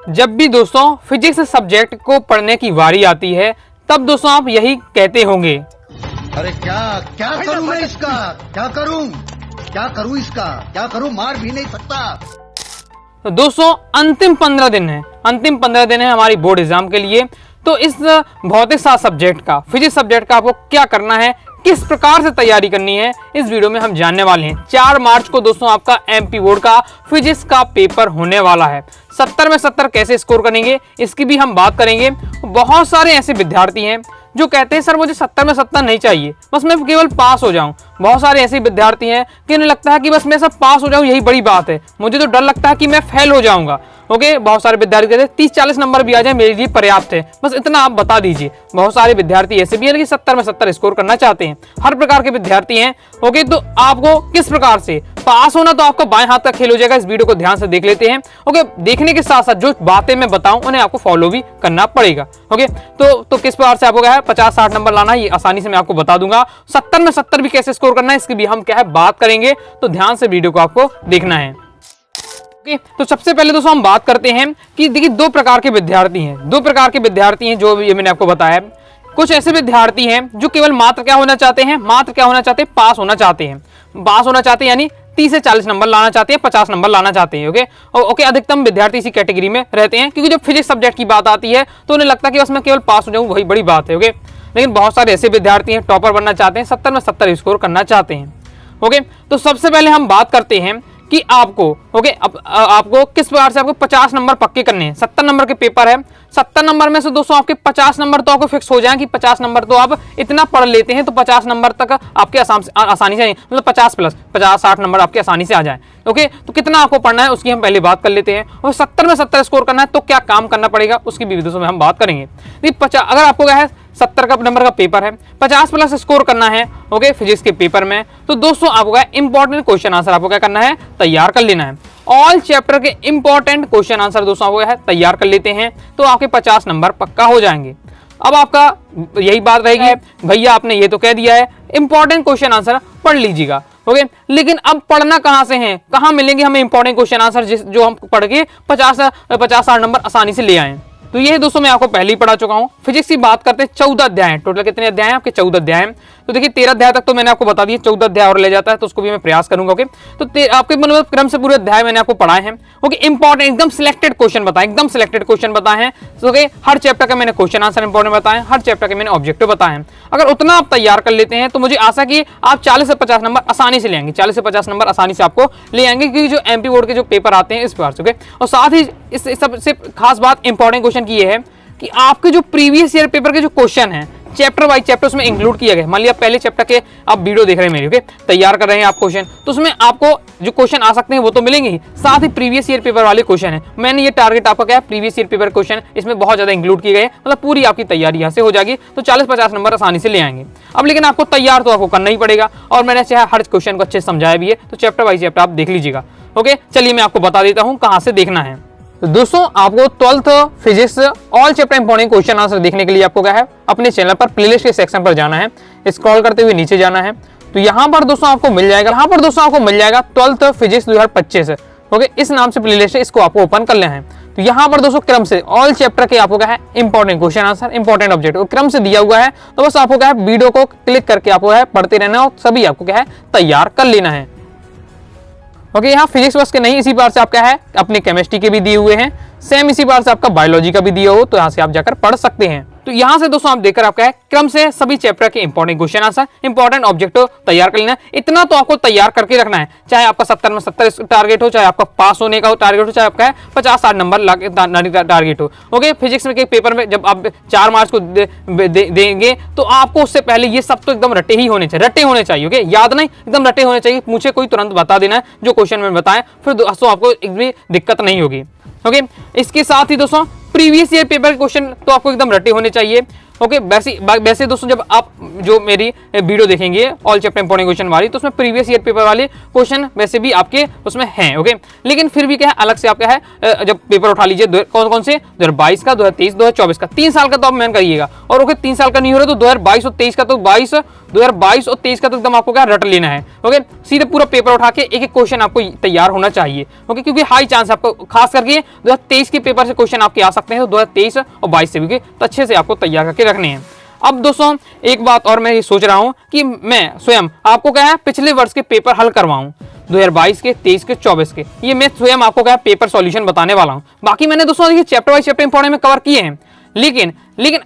जब भी दोस्तों फिजिक्स सब्जेक्ट को पढ़ने की बारी आती है तब दोस्तों आप यही कहते होंगे, अरे क्या क्या करूं मैं इसका, क्या करूं इसका, क्या करूं, मार भी नहीं सकता। तो दोस्तों अंतिम 15 दिन है, हमारी बोर्ड एग्जाम के लिए। तो इस भौतिक शास्त्र सब्जेक्ट का, फिजिक्स सब्जेक्ट का आपको क्या करना है, किस प्रकार से तैयारी करनी है, इस वीडियो में हम जानने वाले हैं। 4 मार्च को दोस्तों आपका एमपी बोर्ड का फिजिक्स का पेपर होने वाला है। 70 में 70 कैसे स्कोर करेंगे इसकी भी हम बात करेंगे। बहुत सारे ऐसे विद्यार्थी हैं जो कहते हैं सर मुझे 70 में 70 नहीं चाहिए, बस मैं केवल पास हो जाऊं। बहुत सारे ऐसे विद्यार्थी हैं कि उन्हें लगता है कि बस मैं सब पास हो जाऊं यही बड़ी बात है, मुझे तो डर लगता है कि मैं फेल हो जाऊंगा। ओके, बहुत सारे विद्यार्थी कहते हैं 30-40 नंबर भी आ जाए मेरे लिए पर्याप्त है, बस इतना आप बता दीजिए। बहुत सारे विद्यार्थी ऐसे भी हैं कि 70 में 70 स्कोर करना चाहते हैं। हर प्रकार के विद्यार्थी हैं। ओके, तो आपको किस प्रकार से पास होना, तो आपका बाएं हाथ का खेल हो जाएगा। इस वीडियो को ध्यान से देख लेते हैं। ओके, देखने के साथ साथ जो बातें मैं बताऊं उन्हें आपको फॉलो भी करना पड़ेगा। ओके, तो किस प्रकार से आपको क्या है 50-60 नंबर लाना है, ये आसानी से मैं आपको बता दूंगा। 70 में 70 भी कैसे स्कोर करना है इसकी भी हम क्या है बात करेंगे, तो ध्यान से वीडियो को आपको देखना है। तो सबसे पहले दोस्तों हम बात करते हैं कि देखिए 2 प्रकार के विद्यार्थी हैं, जो ये मैंने आपको बताया। कुछ ऐसे विद्यार्थी हैं जो केवल मात्र क्या होना चाहते हैं, पास होना चाहते हैं, यानी 30 से 40 नंबर लाना चाहते हैं, 50 नंबर लाना चाहते हैं। ओके, अधिकतम विद्यार्थी इसी कैटेगरी में रहते हैं, क्योंकि जब फिजिक्स सब्जेक्ट की बात आती है तो उन्हें लगता है कि बस मैं केवल पास हो जाऊं वही बड़ी बात है। ओके, लेकिन बहुत सारे ऐसे विद्यार्थी हैं टॉपर बनना चाहते हैं, 70 में 70 स्कोर करना चाहते हैं। ओके, तो सबसे पहले हम बात करते हैं कि आपको आपको किस प्रकार से आपको 50 नंबर पक्के करने हैं। 70 नंबर के पेपर है, 70 नंबर में से दोस्तों आपके 50 नंबर तो आपको फिक्स हो जाए कि 50 नंबर तो आप इतना पढ़ लेते हैं तो 50 नंबर तक आपके आसानी से, मतलब 50 प्लस 50-60 नंबर आपके आसानी से आ जाए। ओके, तो कितना आपको पढ़ना है उसकी हम पहले बात कर लेते हैं। और 70 में 70 स्कोर करना है तो क्या काम करना पड़ेगा उसकी भी दोस्तों में हम बात करेंगे। अगर आपको क्या है 70 का नंबर का पेपर है, 50 प्लस स्कोर करना है ओके फिजिक्स के पेपर में, तो दोस्तों आपको इंपॉर्टेंट क्वेश्चन आंसर आपको क्या करना है, तैयार कर लेना है। ऑल चैप्टर के इंपॉर्टेंट क्वेश्चन आंसर दोस्तों आपको है तैयार कर लेते हैं तो आपके 50 नंबर पक्का हो जाएंगे। अब आपका यही बात रहेगी, भैया आपने ये तो कह दिया है इंपॉर्टेंट क्वेश्चन आंसर पढ़ लीजिएगा। ओके, लेकिन अब पढ़ना कहां से है, कहां मिलेंगे हमें इंपॉर्टेंट क्वेश्चन आंसर जो हम पढ़ के 50-60 नंबर आसानी से ले आए। तो ये दोस्तों मैं आपको पहले ही पढ़ा चुका हूं। फिजिक्स की बात करते हैं, 14 अध्याय हैं टोटल। कितने अध्याय हैं आपके? 14 अध्याय हैं। तो देखिए 13 अध्याय तक तो मैंने आपको बता दिया, 14 अध्याय और ले जाता है तो उसको भी मैं प्रयास करूंगा। ओके, तो आपके मतलब क्रम से पूरे अध्याय मैंने आपको पढ़ाए हैं। ओके, इंपॉर्टेंट एकदम सिलेक्टेड क्वेश्चन बताए हैं। ओके, हर चैप्टर का मैंने क्वेश्चन आंसर इंपॉर्टेंट बताए, हर चैप्टर के मैंने ऑब्जेक्टिव बताए हैं। अगर उतना आप तैयार कर लेते हैं तो मुझे आशा कि आप 40 से 50 नंबर आसानी से ले आएंगे, 40 से 50 नंबर आसानी से आपको ले आएंगे, क्योंकि जो एमपी बोर्ड के जो पेपर आते हैं इस प्रकार से। और साथ ही इस सबसे खास बात इंपॉर्टेंट क्वेश्चन की ये है कि आपके जो प्रीवियस ईयर पेपर के जो क्वेश्चन हैं चैप्टर वाइज चैप्टर उसमें इंक्लूड किया गया। मान लिया पहले चैप्टर के आप वीडियो देख रहे हैं मेरी, ओके, तैयार कर रहे हैं आप क्वेश्चन, तो उसमें आपको जो क्वेश्चन आ सकते हैं वो तो मिलेंगे ही, साथ ही प्रीवियस ईयर पेपर वाले क्वेश्चन है। मैंने ये टारगेट आपका क्या है, प्रीवियस ईयर पेपर क्वेश्चन इसमें बहुत ज्यादा इंक्लूड किए गए, मतलब पूरी आपकी तैयारी यहाँ से हो जाएगी, तो 40-50 नंबर आसानी से ले आएंगे। अब लेकिन आपको तैयार तो आपको करना ही पड़ेगा, और मैंने चाहे हर क्वेश्चन को अच्छे से समझाया भी है, तो चैप्टर वाइज चैप्टर आप देख लीजिएगा। ओके, चलिए मैं आपको बता देता हूँ कहाँ से देखना है। तो दोस्तों आपको 12th physics all chapter important question answer देखने के लिए आपको क्या है अपने चैनल पर प्लेलिस्ट के सेक्शन पर जाना है, स्क्रॉल करते हुए नीचे जाना है। तो यहाँ पर दोस्तों आपको मिल जाएगा 12th फिजिक्स 2025। ओके, इस नाम से प्लेलिस्ट है, इसको आपको ओपन कर लेना है। तो यहाँ पर दोस्तों क्रम से ऑल चैप्टर के आपको क्या है important question answer, important object क्रम से दिया हुआ है। तो बस आपको क्या है वीडियो को क्लिक करके आपको है पढ़ते रहना और सभी आपको क्या है तैयार कर लेना है। ओके, यहाँ फिजिक्स बस के नहीं, इसी बार से आप क्या है अपने केमिस्ट्री के भी दिए हुए हैं, सेम इसी बार से आपका बायोलॉजी का भी दिया हो, तो यहाँ से आप जाकर पढ़ सकते हैं। तो यहाँ से दोस्तों आप देखकर आपका है क्रम से सभी चैप्टर के important question answer, important objective तैयार कर लेना है। इतना तो आपको तैयार करके रखना है, चाहे आपका 70 में 70 टारगेट हो, चाहे आपका पास होने का टारगेट हो, चाहे आपका 50-60 नंबर टारगेट हो। ओके, फिजिक्स में के पेपर में जब आप 4 मार्च को देंगे तो आपको उससे पहले ये सब तो एकदम रटे होने चाहिए। ओके, याद नहीं, एकदम रटे होने चाहिए। मुझे कोई तुरंत बता देना है जो क्वेश्चन में बताएं, फिर दोस्तों आपको एक भी दिक्कत नहीं होगी। ओके, इसके साथ ही दोस्तों प्रीवियस ईयर पेपर के क्वेश्चन तो आपको एकदम रटे होने चाहिए। ओके, वैसे दोस्तों जब आप जो मेरी वीडियो देखेंगे ऑल चैप्टर इंपॉर्टेंट क्वेश्चन वाली, तो उसमें प्रीवियस ईयर पेपर वाले क्वेश्चन वैसे भी आपके उसमें हैं। ओके, लेकिन फिर भी क्या है, अलग से आप क्या है जब पेपर उठा लीजिए, कौन कौन से 2022 का, 2023, 2024 का, 3 साल का तो आप मेहनत करिएगा। और ओके 3 साल का नहीं हो रहा तो 2022 और 23 का, तो 2022 और 23 का तो एकदम आपको क्या रट लेना है। ओके, सीधे पूरा पेपर उठा के एक एक क्वेश्चन आपको तैयार होना चाहिए। ओके, क्योंकि हाई चांस आपको खास करके 2023 के पेपर से क्वेश्चन आपके आ सकते हैं, तो 2023 और 22 से भी तो अच्छे से आपको तैयार करके रखने हैं। अब दोस्तों एक बात और मैं ये सोच रहा हूं कि मैं स्वयं आपको क्या है पिछले वर्ष के पेपर हल करवाऊं, 2022 के, 23 के, 24 के। ये मैं स्वयं आपको क्या है पेपर सॉल्यूशन बताने वाला हूं। बाकी मैंने दोस्तों ये चैप्टर वाइज चैप्टर इंपॉर्टेंट में कवर किए हैं, लेकिन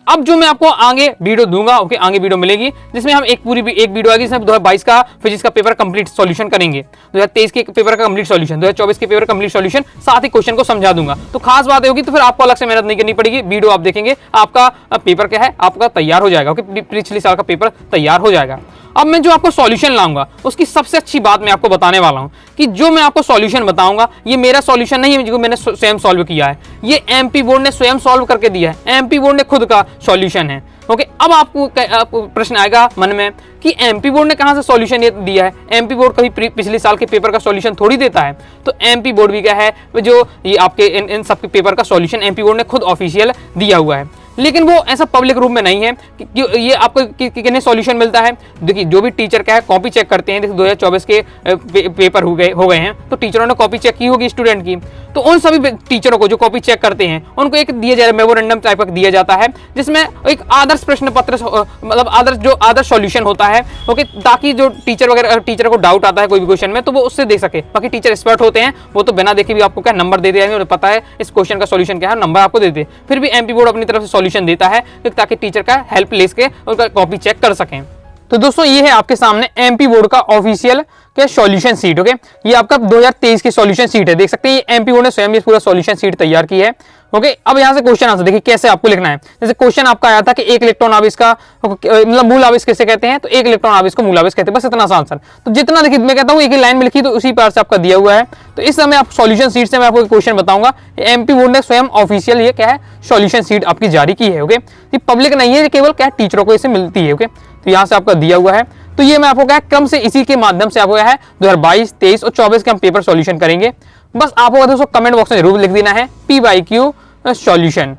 अब जो मैं आपको आगे वीडियो दूंगा, ओके, आगे वीडियो मिलेगी जिसमें हम एक वीडियो आएगी जिसमें 2022 का फिजिक्स का पेपर कंप्लीट सॉल्यूशन करेंगे, 2023 के पेपर का कंप्लीट सॉल्यूशन, 2024 के पेपर का कंप्लीट सॉल्यूशन, साथ ही क्वेश्चन को समझा दूंगा। तो खास बात होगी, तो फिर आपको अलग से मेहनत नहीं करनी पड़ेगी, वीडियो आप देखेंगे, आपका पेपर क्या है आपका तैयार हो जाएगा। ओके, पिछले साल का पेपर तैयार हो जाएगा। अब मैं जो आपको सॉल्यूशन लाऊंगा उसकी सबसे अच्छी बात मैं आपको बताने वाला हूं कि जो मैं आपको सॉल्यूशन बताऊंगा ये मेरा सॉल्यूशन नहीं है जो मैंने स्वयं सॉल्व किया है, ये एमपी बोर्ड ने स्वयं सॉल्व करके दिया है, एमपी बोर्ड ने खुद का सॉल्यूशन है। ओके, अब आपको प्रश्न आएगा मन में कि एमपी बोर्ड ने कहां से सॉल्यूशन ये दिया है। एमपी बोर्ड कभी पिछले साल के पेपर का सॉल्यूशन थोड़ी देता है, तो एमपी बोर्ड भी क्या है जो ये आपके इन सब के पेपर का सॉल्यूशन एमपी बोर्ड ने खुद ऑफिशियल दिया हुआ है। लेकिन वो ऐसा पब्लिक रूप में नहीं है कि ये आपको कितने सॉल्यूशन मिलता है। देखिए जो भी टीचर क्या है कॉपी चेक करते हैं, देखिए 2024 के पेपर हो गए हैं, तो टीचरों ने कॉपी चेक की होगी स्टूडेंट की, तो उन सभी टीचरों को जो कॉपी चेक करते हैं उनको एक दिया जाए मेमोरेंडम टाइप का दिया जाता है जिसमें एक आदर्श प्रश्न पत्र मतलब आदर्श सॉल्यूशन होता है। ओके, ताकि जो टीचर को डाउट आता है कोई भी क्वेश्चन में तो वो उससे देख सके। बाकी टीचर एक्सपर्ट होते हैं, वो तो बिना देखे भी आपको क्या नंबर दे देंगे और पता है इस क्वेश्चन का सॉल्यूशन क्या है, नंबर आपको देते हैं। फिर भी एमपी बोर्ड अपनी तरफ से सॉल्यूशन देता है ताकि टीचर का हेल्प ले सके और कॉपी चेक कर सकें। तो दोस्तों ये है आपके सामने एमपी बोर्ड का ऑफिशियल के सॉल्यूशन सीट। ओके, ये आपका 2023 की सॉल्यूशन सीट है, देख सकते हैं ये एमपी बोर्ड ने स्वयं ये पूरा सॉल्यूशन सीट तैयार की है। ओके, अब यहाँ से क्वेश्चन आंसर देखिए कैसे आपको लिखना है। जैसे क्वेश्चन आपका आया था कि एक इलेक्ट्रॉन आवेश का मतलब मूल आवेश किसे कहते हैं, तो एक इलेक्ट्रॉन आवेश को मूल आवेश कहते हैं, बस इतना सा आंसर। तो जितना देखिए मैं कहता हूँ एक ही लाइन में लिखी तो उसी पार से आपका दिया हुआ है। तो इस समय आप सॉल्यूशन सीट से मैं आपको क्वेश्चन बताऊंगा, एमपी बोर्ड ने स्वयं ऑफिशियल ये क्या है सॉल्यूशन सीट आपकी जारी की है। ओके, ये पब्लिक नहीं है, केवल क्या टीचरों को इसे मिलती है। ओके, तो यहाँ से आपका दिया हुआ है। तो ये मैं आपको क्या क्रम से इसी के माध्यम से आपको क्या है 2022, 23 और 24 के हम पेपर सॉल्यूशन करेंगे। बस आपको दोस्तों कमेंट बॉक्स में जरूर लिख देना है PYQ सॉल्यूशन।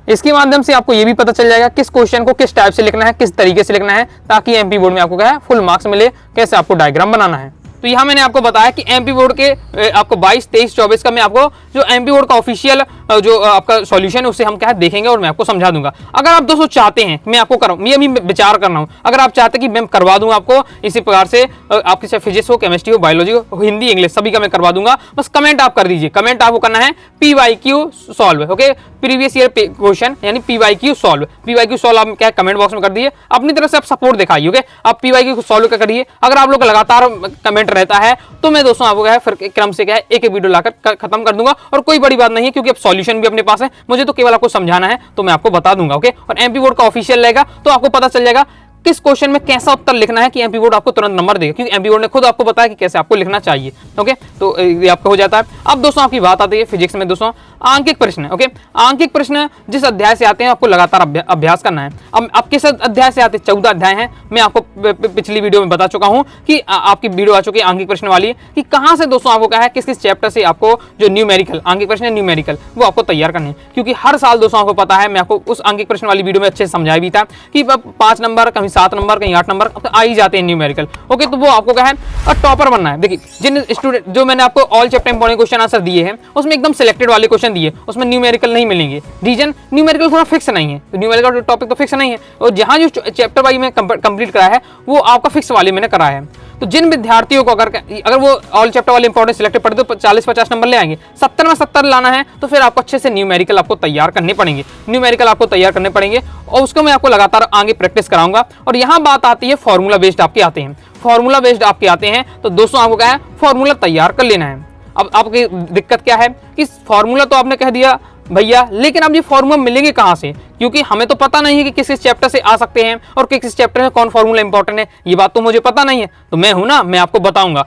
इसके माध्यम से आपको ये भी पता चल जाएगा किस क्वेश्चन को किस टाइप से लिखना है, किस तरीके से लिखना है, ताकि एमपी बोर्ड में आपको क्या है फुल मार्क्स मिले, कैसे आपको डायग्राम बनाना है। तो यहाँ मैंने आपको बताया कि एमपी बोर्ड के आपको 22, 23, 24 का मैं आपको जो एमपी बोर्ड का ऑफिशियल जो आपका सॉल्यूशन है उसे हम क्या देखेंगे और मैं आपको समझा दूंगा। अगर आप दोस्तों चाहते हैं मैं आपको कराऊं, मैं अभी विचार कर रहा हूं, अगर आप चाहते हैं कि मैं करवा दूं आपको इसी प्रकार से आपकी चाहे फिजिक्स हो, केमिस्ट्री हो, बायोलॉजी हो, हिंदी, इंग्लिश सभी का मैं करवा दूंगा, बस कमेंट आप कर दीजिए। कमेंट आपको करना है PYQ solve. Okay, previous year question यानी PYQ सॉल्व। PYQ सॉल्व आप क्या कमेंट बॉक्स में कर दीजिए, अपनी तरफ से आप सपोर्ट दिखाइए। ओके, आप PYQ सॉल्व का करिए। अगर आप लोग लगातार कमेंट रहता है तो मैं दोस्तों आपको क्या है फिर क्रम से क्या है एक वीडियो लाकर खत्म कर दूंगा। और कोई बड़ी बात नहीं है क्योंकि अब सॉल्यूशन भी अपने पास है, मुझे तो केवल आपको समझाना है तो मैं आपको बता दूंगा। ओके, और एमपी बोर्ड का ऑफिशियल रहेगा तो आपको पता चल जाएगा किस क्वेश्चन में कैसा उत्तर लिखना है कि एमपी बोर्ड आपको तुरंत नंबर देगा, क्योंकि एमपी बोर्ड ने खुद आपको बताया कि कैसे आपको लिखना चाहिए। ओके, तो ये आपका हो जाता है। अब दोस्तों आपकी बात आती है फिजिक्स में दोस्तों आंकिक प्रश्न। ओके, आंकिक प्रश्न जिस अध्याय से आते हैं आपको लगातार अभ्यास करना है। अब आपके साथ अध्याय से आते 14 अध्याय हैं, मैं आपको पिछली वीडियो में बता चुका हूं कि आपकी वीडियो आ चुकी है आंकिक प्रश्न वाली कि कहां से दोस्तों आपको क्या है किस किस चैप्टर से आपको जो न्यूमेरिकल आंकिक प्रश्न है न्यूमेरिकल वो आपको तैयार करने हैं। क्योंकि हर साल दोस्तों आपको पता है मैं आपको उस आंकिक प्रश्न वाली वीडियो में अच्छे से समझाया भी था कि 5 नंबर कहीं 7 नंबर कहीं 8 नंबर आ ही जाते हैं न्यूमेरिकल। ओके, तो वो आपको क्या है टॉपर बनना है। देखिए जिन स्टूडेंट जो मैंने आपको all chapter important question answer दिए हैं उसमें एकदम सिलेक्टेड वाले क्वेश्चन दिए, उसमें न्यूमेरिकल नहीं मिलेंगे। रीजन न्यूमेरिकल थोड़ा फिक्स नहीं है, तो न्यूमेरिकल टॉपिक तो फिक्स नहीं है, और जहां जो चैप्टर वाइज में कंप्लीट कराया है वो आपका फिक्स वाले मैंने कराया है। तो जिन विद्यार्थियों को अगर वो ऑल चैप्टर वाले इंपॉर्टेंट सिलेक्टेड पढ़े तो 40-50 नंबर ले आएंगे, 70 में 70 लाना है तो फिर आपको अच्छे से न्यूमेरिकल आपको तैयार करने पड़ेंगे, न्यूमेरिकल आपको तैयार करने पड़ेंगे और उसको मैं आपको लगातार आगे प्रैक्टिस कराऊंगा। और यहाँ बात आती है फॉर्मूला बेस्ड आपके आते हैं, फॉर्मूला बेस्ड आपके आते हैं तो दोस्तों आपको क्या है फॉर्मूला तैयार कर लेना है। अब आपकी दिक्कत क्या है कि फॉर्मूला तो आपने कह दिया भैया, लेकिन अब ये फॉर्मूला मिलेंगे कहां से, क्योंकि हमें तो पता नहीं है कि किस चैप्टर से आ सकते हैं और किस चैप्टर में कौन फॉर्मूला इंपॉर्टेंट है, ये बात तो मुझे पता नहीं है। तो मैं हूं ना, मैं आपको बताऊंगा।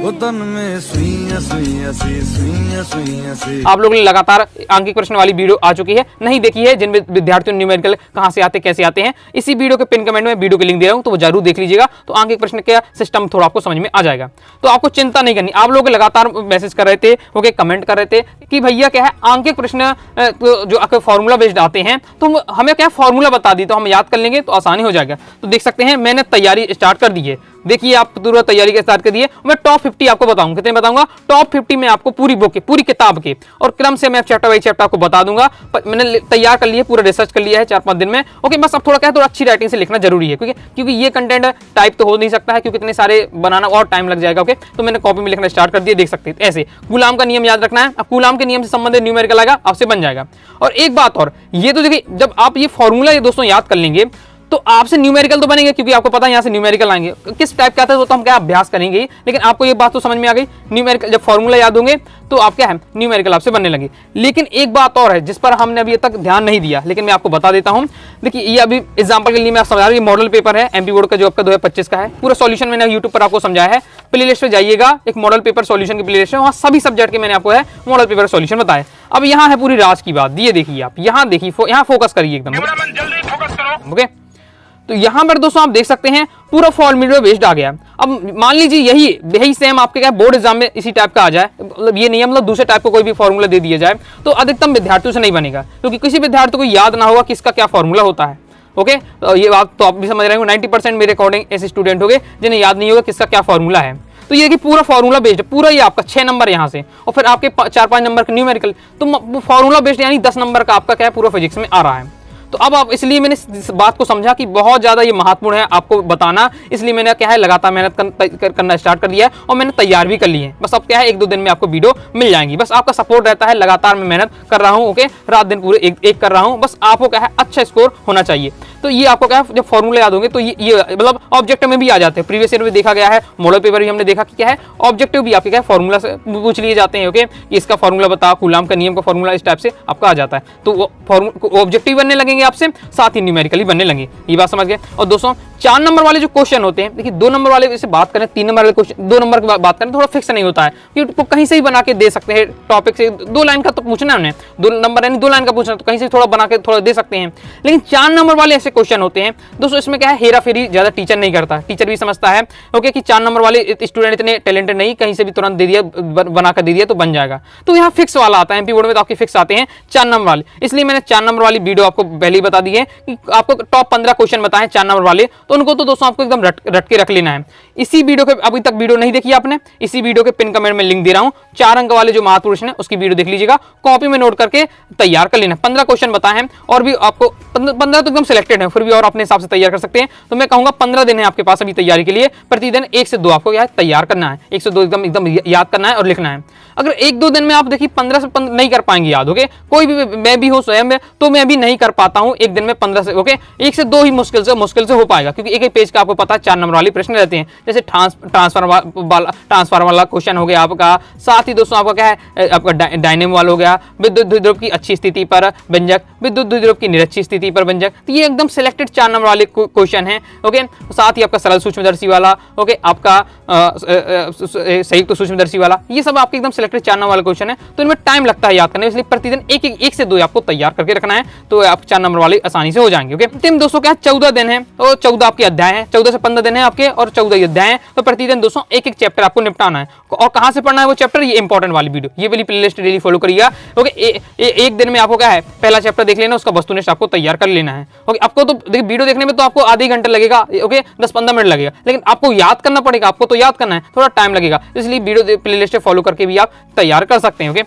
तन में सुइयां सुइयां सी सुइयां सुइयां सी। आप लोगों ने लगातार आंकिक प्रश्न वाली वीडियो आ चुकी है, नहीं देखी है, जिन विद्यार्थियों ने न्यूमेरिकल कहां से आते कैसे आते हैं, इसी वीडियो के पिन कमेंट में वीडियो के लिंक दे रहा हूं, तो वो जरूर देख लीजिएगा। तो आंकिक प्रश्न का सिस्टम थोड़ा आपको समझ में आ जाएगा। तो आपको चिंता नहीं करनी। आप लोग लगातार मैसेज कर रहे थे, ओके, कमेंट कर रहे थे कि भैया क्या है आंकिक प्रश्न जो आपके फॉर्मूला बेस्ड आते हैं, तो हमें क्या फॉर्मूला बता दी तो हम याद कर लेंगे तो आसानी हो जाएगा। तो देख सकते हैं मैंने तैयारी स्टार्ट कर दी है। देखिए आप तुरंत तैयारी के स्टार्ट कर दिए। मैं टॉप 50 आपको बताऊंगा, कितने बताऊंगा, टॉप 50 में आपको पूरी बुक के, पूरी किताब के, और क्रम से मैं चैप्टर बाई चैप्टर आपको बता दूंगा। मैंने तैयार कर लिया, पूरा रिसर्च कर लिया है 4-5 दिन में। ओके, बस अब थोड़ा क्या है, थोड़ा अच्छी राइटिंग से लिखना जरूरी है, क्योंकि ये कंटेंट टाइप तो हो नहीं सकता है, क्योंकि इतने सारे बनाना और टाइम लग जाएगा। ओके, तो मैंने कॉपी में लिखना स्टार्ट कर दिया, देख सकते हैं ऐसे। कूलाम का नियम याद रखना है। अब कूलाम के नियम से संबंधित न्यूमेरिकल आएगा, आपसे बन जाएगा। और एक बात और, ये तो देखिए जब आप ये फॉर्मूला ये दोस्तों याद कर लेंगे तो आपसे न्यूमेरिकल तो बनेंगे, क्योंकि आपको पता है यहाँ से न्यूमेरिकल आएंगे। किस टाइप का आता है वो तो हम क्या अभ्यास करेंगे, लेकिन आपको ये बात तो समझ में आ गई। न्यूमेरिकल जब फॉर्मूला याद होंगे तो आप क्या है न्यूमेरिकल आपसे बनने लगे। लेकिन एक बात और है जिस पर हमने अभी तक ध्यान नहीं दिया, लेकिन मैं आपको बता देता हूँ। देखिए ये अभी एग्जाम्पल के लिए मैं समझा रहा हूँ, मॉडल पेपर है एमपी बोर्ड का जो आपका 2025 का है। पूरा सॉल्यूशन मैंने यूट्यूब पर आपको समझाया है। प्ले लिस्ट पे जाइएगा, एक मॉडल पेपर सॉल्यूशन की प्ले लिस्ट है, वहाँ सभी सब्जेक्ट के मैंने आपको है मॉडल पेपर सॉल्यूशन बताया। अब यहाँ है पूरी राज की बात, ये देखिए आप यहाँ देखिए, यहाँ फोकस करिए एकदम। ओके, तो यहां पर दोस्तों आप देख सकते हैं पूरा फॉर्मूला बेस्ड आ गया। अब मान लीजिए यही सेम आपके क्या बोर्ड एग्जाम में इसी टाइप का आ जाए, मतलब ये नहीं मतलब दूसरे टाइप का कोई भी फॉर्मूला दे दिया जाए, तो अधिकतम विद्यार्थियों से नहीं बनेगा, क्योंकि किसी विद्यार्थी को याद ना होगा किसका क्या फॉर्मूला होता है। ओके, तो ये बात तो आप भी समझ रहे हो। 90% मेरे अकॉर्डिंग ऐसे स्टूडेंट हो गए जिन्हें याद नहीं होगा किसका क्या फॉर्मूला है। तो ये कि पूरा फॉर्मूला बेस्ड, पूरा ये आपका 6 नंबर यहाँ से, और फिर आपके 4-5 नंबर का न्यूमेरिकल, तो फॉर्मूला बेस्ड यानी 10 नंबर का आपका क्या है पूरा फिजिक्स में आ रहा है। तो अब आप, इसलिए मैंने इस बात को समझा कि बहुत ज़्यादा ये महत्वपूर्ण है आपको बताना, इसलिए मैंने क्या है लगातार मेहनत करना स्टार्ट कर दिया है, और मैंने तैयार भी कर ली है। बस अब क्या है 1-2 दिन में आपको वीडियो मिल जाएंगी। बस आपका सपोर्ट रहता है, लगातार मैं मेहनत कर रहा हूँ। ओके, रात दिन पूरे एक कर रहा हूँ, बस आपको क्या है अच्छा स्कोर होना चाहिए। तो ये आपको क्या है जब फॉर्मूले याद होंगे तो ये मतलब ऑब्जेक्टिव में भी आ जाते हैं। प्रीवियस ईयर में देखा गया है, मॉडल पेपर भी हमने देखा कि क्या है ऑब्जेक्टिव भी आपके क्या है फॉर्मूला से पूछ लिए जाते हैं। ओके, इसका फॉर्मूला बता, कूलाम का नियम का फॉर्मूला, इस टाइप से आपका आ जाता है। तो वो ऑब्जेक्टिव बनने लगेंगे आपसे, साथ ही न्यूमेरिकली बनने लगे। ये बात समझ गए। और दोस्तों 4 नंबर वाले जो क्वेश्चन होते हैं, देखिए 2 नंबर वाले से बात करें, 3 नंबर वाले क्वेश्चन 2 नंबर की बात करें, थोड़ा फिक्स नहीं होता है, क्योंकि कहीं से ही बना के दे सकते हैं। टॉपिक से 2 लाइन का तो पूछना है उन्हें, 2 नंबर यानी 2 लाइन का पूछना, तो कहीं से थोड़ा बना के थोड़ा दे सकते हैं। लेकिन 4 नंबर वाले ऐसे क्वेश्चन होते हैं दोस्तों, इसमें क्या है हेरा फेरी ज्यादा टीचर नहीं करता, टीचर भी समझता है ओके कि 4 नंबर वाले स्टूडेंट इतने टैलेंटेड नहीं, कहीं से भी तुरंत दे दिया, बना कर दे दिया तो बन जाएगा। तो यहाँ फिक्स वाला आता है, एमपी बोर्ड में तो आपके फिक्स आते हैं 4 नंबर वाले। इसलिए मैंने 4 नंबर वाली वीडियो आपको पहले ही बता दी है कि आपको टॉप 15 क्वेश्चन बताएं 4 नंबर वाले, तो उनको तो दोस्तों आपको एकदम रट के रख लेना है। इसी वीडियो के, अभी तक वीडियो नहीं देखी आपने, इसी वीडियो के पिन कमेंट में लिंक दे रहा हूं, 4 अंक वाले जो महापुरुष है उसकी वीडियो देख लीजिएगा, कॉपी में नोट करके तैयार कर लेना। 15 क्वेश्चन बताए हैं, और भी आपको 15 तो एकदम सिलेक्टेड है, फिर भी और अपने हिसाब से तैयार कर सकते हैं। तो मैं कहूंगा 15 दिन है आपके पास अभी तैयारी के लिए, प्रतिदिन 1 से 2 आपको क्या तैयार करना है, 1 से 2 एकदम याद करना है और लिखना है। अगर 1-2 दिन में आप देखिए 15 से 15 नहीं कर पाएंगे याद, ओके, कोई भी, मैं भी हो स्वयं में, तो मैं भी नहीं कर पाता हूं एक दिन में 15 से, ओके, 1 से 2 ही मुश्किल से हो पाएगा, क्योंकि एक पेज का आपको पता है 4 नंबर वाले प्रश्न रहते हैं, जैसे ट्रांसफार्मर वाला क्वेश्चन हो गया आपका, साथ ही दोस्तों आपका क्या है आपका डायनेमो वाला हो गया, विद्युत द्विध्रुव की अच्छी स्थिति पर व्यंजक, विद्युत द्विध्रुव की निरक्षी स्थिति पर व्यंजक। तो ये एकदम सिलेक्टेड 4 नंबर वाले क्वेश्चन है। ओके, साथ ही आपका सरल सूक्ष्मदर्शी वाला, ओके, आपका संयुक्त सूक्ष्मदर्शी वाला, ये सब आपके एकदम सिलेक्टेड 4 नंबर वाले क्वेश्चन है। तो इनमें टाइम लगता है याद करने, इसलिए प्रतिदिन 1 से 2 आपको तैयार करके रखना है, तो आप 4 नंबर वाले आसानी से हो जाएंगे। ओके, अंतिम दोस्तों क्या 14 दिन है, और 14 आपके अध्याय है, 14 से 15 दिन है आपके, और 14 अध्याय है। तो प्रतिदिन दोस्तों 1 चैप्टर आपको निपटाना है। और कहां से पढ़ना है वो चैप्टर, ये इंपॉर्टेंट वाली वीडियो, ये वाली प्लेलिस्ट डेली फॉलो करिएगा। ओके, एक दिन में आपको क्या है पहला चैप्टर देख लेना, उसका वस्तुनिष्ठ आपको तैयार कर लेना है। ओके, आपको तो देखिए वीडियो देखने में तो आपको आधे घंटे लगेगा, ओके, 10-15 मिनट लगेगा, लेकिन आपको याद करना पड़ेगा, आपको तो याद करना है, थोड़ा टाइम लगेगा, इसलिए वीडियो प्लेलिस्ट फॉलो करके भी आप तैयार कर सकते हैं। ओके,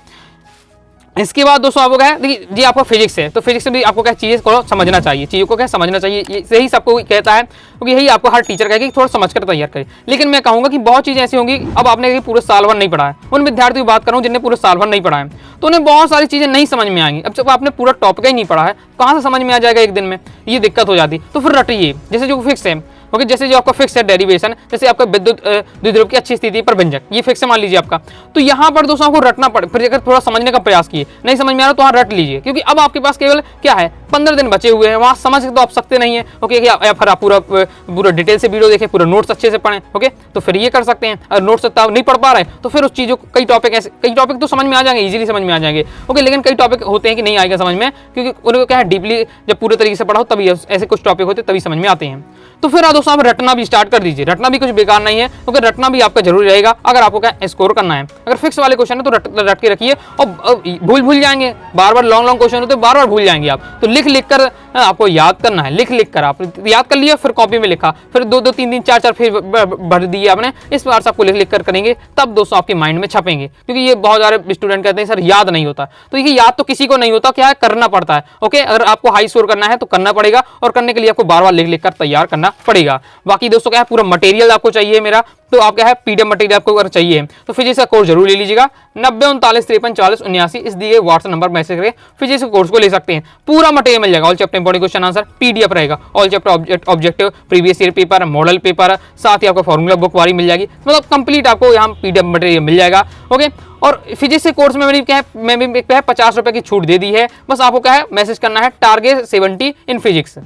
इसके बाद दोस्तों आपको क्या है, देखिए जी आपका फिजिक्स है, तो फिजिक्स में भी आपको क्या चीज़ें को समझना चाहिए, चीज़ों को क्या समझना चाहिए, यही सबको कहता है, क्योंकि यही आपको हर टीचर कहेगा कि थोड़ा समझकर तैयार करें। लेकिन मैं कहूँगा कि बहुत चीज़ें ऐसी होंगी, अब आपने पूरे साल भर नहीं पढ़ा है, उन विद्यार्थियों की बात कर रहा हूँ जिन्हें पूरे साल भर नहीं पढ़ा है, तो उन्हें बहुत सारी चीज़ें नहीं समझ में आएंगी। अब जब आपने पूरा टॉपिक ही नहीं पढ़ा है, कहाँ से समझ में आ जाएगा एक दिन में, ये दिक्कत हो जाती। तो फिर रटिए, जैसे जो फिक्स है, ओके, जैसे जो आपका फिक्स है डेरिवेशन, जैसे आपका विद्युत द्विध्रुव की अच्छी स्थिति पर व्यंजक, ये फिक्स है मान लीजिए आपका। तो यहाँ पर दोस्तों आपको रटना पड़े, फिर अगर थोड़ा समझने का प्रयास किए, नहीं समझ में आ रहा तो वहाँ रट लीजिए, क्योंकि अब आपके पास केवल क्या है 15 दिन बचे हुए हैं, वहाँ समझ तो आप सकते नहीं है। ओके, या फिर आप पूरा डिटेल से वीडियो देखें, पूरा नोट्स अच्छे से पढ़ें। ओके, तो फिर ये कर सकते हैं। अगर नोट्स नहीं पढ़ पा रहे हैं तो फिर उस चीज़ों को कई टॉपिक तो समझ में आ जाएंगे, इजीली समझ में आ जाएंगे। ओके, लेकिन कई टॉपिक होते हैं कि नहीं आएगा समझ में, क्योंकि उनको क्या है डीपली जब पूरे तरीके से पढ़ाओ तभी ऐसे कुछ टॉपिक होते तभी समझ में आते हैं। तो फिर दोस्तों आप रटना भी स्टार्ट कर दीजिए। रटना भी कुछ बेकार नहीं है, क्योंकि रटना भी आपका जरूरी रहेगा अगर आपको क्या स्कोर करना है। अगर फिक्स वाले क्वेश्चन है तो रट के रखिए, और भूल जाएंगे, बार बार लॉन्ग क्वेश्चन होते बार बार भूल जाएंगे आप। तो लिख कर आपको याद करना है, लिख कर आप याद कर लिया, फिर कॉपी में लिखा, फिर 2 3 4 फिर भर दिए आपने। इस बार से आपको लिख कर करेंगे, तब दोस्तों आपके माइंड में छपेंगे। क्योंकि ये बहुत सारे स्टूडेंट कहते हैं सर याद नहीं होता, तो ये याद तो किसी को नहीं होता, क्या है करना पड़ता है। ओके, अगर आपको हाई स्कोर करना है तो करना पड़ेगा, और करने के लिए आपको बार बार लिख कर तैयार करना पड़ेगा। बाकी दोस्तों क्या है पूरा मटेरियल आपको चाहिए मेरा, तो आप क्या है पीडीएफ मटेरियल आपको अगर चाहिए तो फिजिक्स का कोर्स जरूर ले लीजिएगा। 90 39 53 40 79 इस दिए व्हाट्सएप नंबर मैसेज करके फिजिक्स के कोर्स को ले सकते हैं। पूरा मटेरियल मिल जाएगा, all chapter important question answer PDF रहेगा, all chapter objective previous year paper, model paper, साथ ही आपको फॉर्मूला बुक वारी मिल जाएगी। मतलब कंप्लीट आपको यहाँ पीडीएफ मटेरियल मिल जाएगा। ओके, और फिजिक्स के कोर्स में मैंने 50 रुपए की छूट दे दी है। बस आपको क्या है मैसेज करना है टारगेट 70 इन फिजिक्स।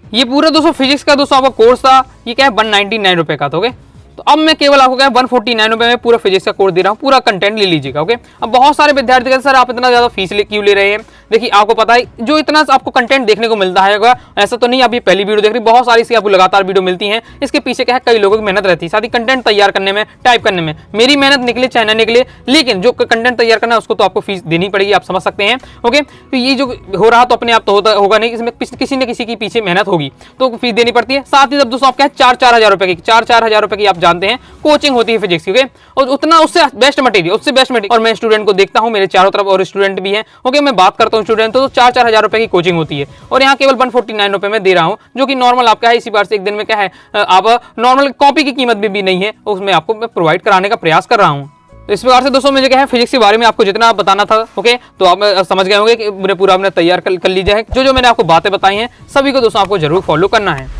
ये पूरा दोस्तों फिजिक्स का दोस्तों आपका कोर्स था, ये क्या है 199 रुपए का था। ओके, तो अब मैं केवल आपको क्या 149 रुपए में पूरा फिजिक्स का कोर्स दे रहा हूँ, पूरा कंटेंट ले लीजिएगा। ओके, अब बहुत सारे विद्यार्थी कहते हैं सर आप इतना ज्यादा फीस क्यों ले रहे हैं। देखिए आपको पता है जो इतना आपको कंटेंट देखने को मिलता है, ऐसा तो नहीं आप ये पहली वीडियो देख रही, बहुत सारी इसकी आपको लगातार वीडियो मिलती हैं। इसके पीछे क्या है कई लोगों की मेहनत रहती है, साथ ही कंटेंट तैयार करने में, टाइप करने में मेरी मेहनत निकले चाहे ना निकले, लेकिन जो कंटेंट तैयार करना है उसको तो आपको फीस देनी पड़ेगी, आप समझ सकते हैं। ओके, तो ये जो हो रहा तो अपने आप तो होगा नहीं, इसमें किसी न किसी की पीछे मेहनत होगी तो फीस देनी पड़ती है। साथ ही जब दोस्तों आप क्या 4-4 हज़ार रुपए की 4-4 हज़ार रुपए की आप जानते हैं कोचिंग होती है फिजिक्स की। और उतना उससे बेस्ट मटेरियल और मैं स्टूडेंट को देखता हूं मेरे चारों तरफ और स्टूडेंट भी हैं। ओके, मैं बात करता हूं स्टूडेंट तो 4-4 हज़ार रुपए की कोचिंग होती है, और यहाँ केवल 149 रुपए में दे रहा हूं, जो कि नॉर्मल आपका है। इसी बार से एक दिन में क्या है आप नॉर्मल कॉपी की कीमत भी नहीं है, उसमें आपको मैं प्रोवाइड कराने का प्रयास कर रहा हूँ। तो इस प्रकार से दोस्तों मुझे क्या है फिजिक्स के बारे में आपको जितना बताना था, ओके, तो आप समझ गए होंगे कि मैंने पूरा आपने तैयार कर लीजिए है। जो मैंने आपको बातें बताई हैं सभी को दोस्तों आपको जरूर फॉलो करना है।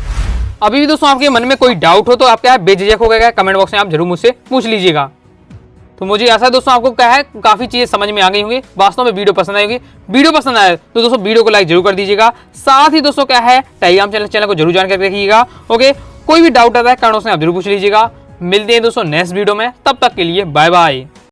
अभी भी दोस्तों आपके मन में कोई डाउट हो तो आप क्या है बेझिझक हो गया कमेंट बॉक्स में आप जरूर मुझसे पूछ लीजिएगा। तो मुझे ऐसा दोस्तों आपको क्या है काफी चीजें समझ में आ गई होंगी, वास्तव में वीडियो पसंद आई होगी। वीडियो पसंद आए तो दोस्तों वीडियो को लाइक जरूर कर दीजिएगा। साथ ही दोस्तों क्या है टेलीग्राम चैनल को जरूर जानकर रखिएगा। ओके, कोई भी डाउट आता है कमेंट बॉक्स में आप जरूर पूछ लीजिएगा। मिलते हैं दोस्तों नेक्स्ट वीडियो में, तब तक के लिए बाय बाय।